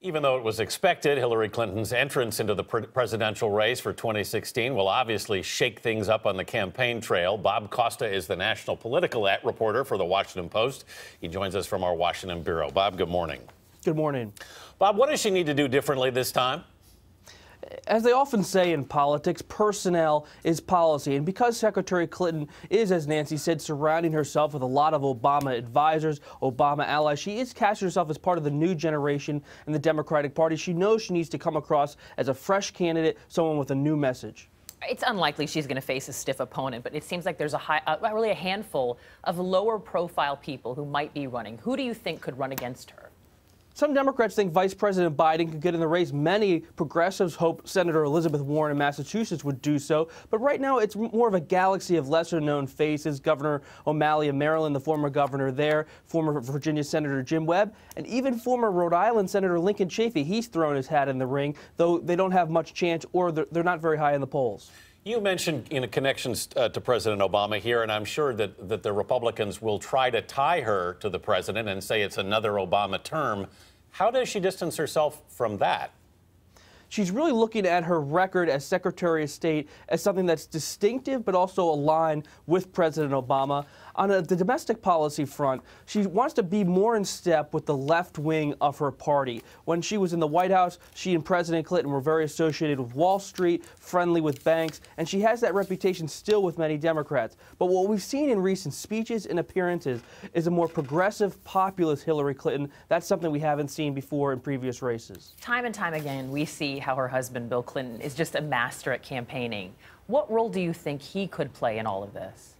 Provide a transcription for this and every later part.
Even though it was expected, Hillary Clinton's entrance into the presidential race for 2016 will obviously shake things up on the campaign trail. Bob Costa is the national political reporter for the Washington Post. He joins us from our Washington bureau. Bob, good morning. Good morning. Bob, what does she need to do differently this time? As they often say in politics, personnel is policy. And because Secretary Clinton is, as Nancy said, surrounding herself with a lot of Obama advisors, Obama allies, she is casting herself as part of the new generation in the Democratic Party. She knows she needs to come across as a fresh candidate, someone with a new message. It's unlikely she's going to face a stiff opponent, but it seems like there's really a handful of lower profile people who might be running. Who do you think could run against her? Some Democrats think Vice President Biden could get in the race. Many progressives hope Senator Elizabeth Warren in Massachusetts would do so. But right now, it's more of a galaxy of lesser-known faces. Governor O'Malley of Maryland, the former governor there, former Virginia Senator Jim Webb, and even former Rhode Island Senator Lincoln Chafee. He's thrown his hat in the ring, though they don't have much chance or they're not very high in the polls. You mentioned connections to President Obama here, and I'm sure that the Republicans will try to tie her to the president and say it's another Obama term. How does she distance herself from that? She's really looking at her record as Secretary of State as something that's distinctive but also aligned with President Obama. On the domestic policy front, she wants to be more in step with the left wing of her party. When she was in the White House, she and President Clinton were very associated with Wall Street, friendly with banks, and she has that reputation still with many Democrats. But what we've seen in recent speeches and appearances is a more progressive, populist Hillary Clinton. That's something we haven't seen before in previous races. Time and time again, we see how her husband, Bill Clinton, is just a master at campaigning. What role do you think he could play in all of this?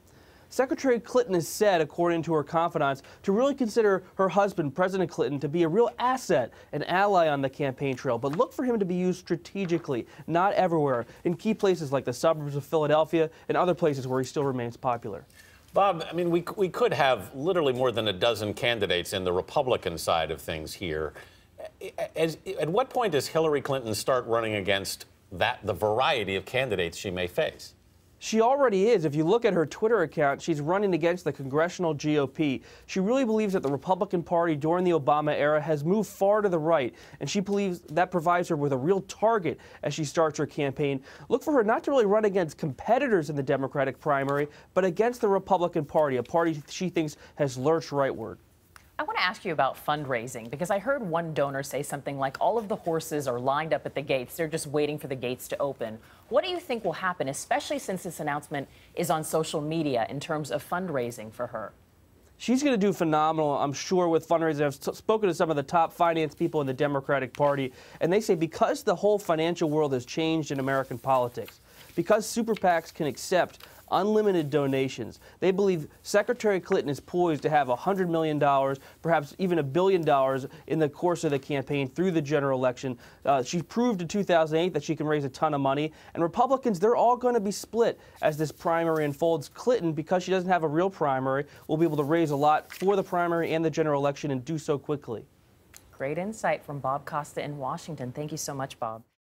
Secretary Clinton has said, according to her confidants, to really consider her husband, President Clinton, to be a real asset, an ally on the campaign trail, but look for him to be used strategically, not everywhere, in key places like the suburbs of Philadelphia and other places where he still remains popular. Bob, I mean, we could have literally more than a dozen candidates in the Republican side of things here. At what point does Hillary Clinton start running against the variety of candidates she may face? She already is. If you look at her Twitter account, she's running against the congressional GOP. She really believes that the Republican Party during the Obama era has moved far to the right, and she believes that provides her with a real target as she starts her campaign. Look for her not to really run against competitors in the Democratic primary, but against the Republican Party, a party she thinks has lurched rightward. I want to ask you about fundraising, because I heard one donor say something like all of the horses are lined up at the gates. They're just waiting for the gates to open. What do you think will happen, especially since this announcement is on social media in terms of fundraising for her? She's going to do phenomenal, I'm sure, with fundraising. I've spoken to some of the top finance people in the Democratic Party, and they say because the whole financial world has changed in American politics, because super PACs can accept unlimited donations, they believe Secretary Clinton is poised to have $100 million, perhaps even $1 billion in the course of the campaign through the general election. She proved in 2008 that she can raise a ton of money. And Republicans, they're all going to be split as this primary unfolds. Clinton, because she doesn't have a real primary, will be able to raise a lot for the primary and the general election and do so quickly. Great insight from Bob Costa in Washington. Thank you so much, Bob.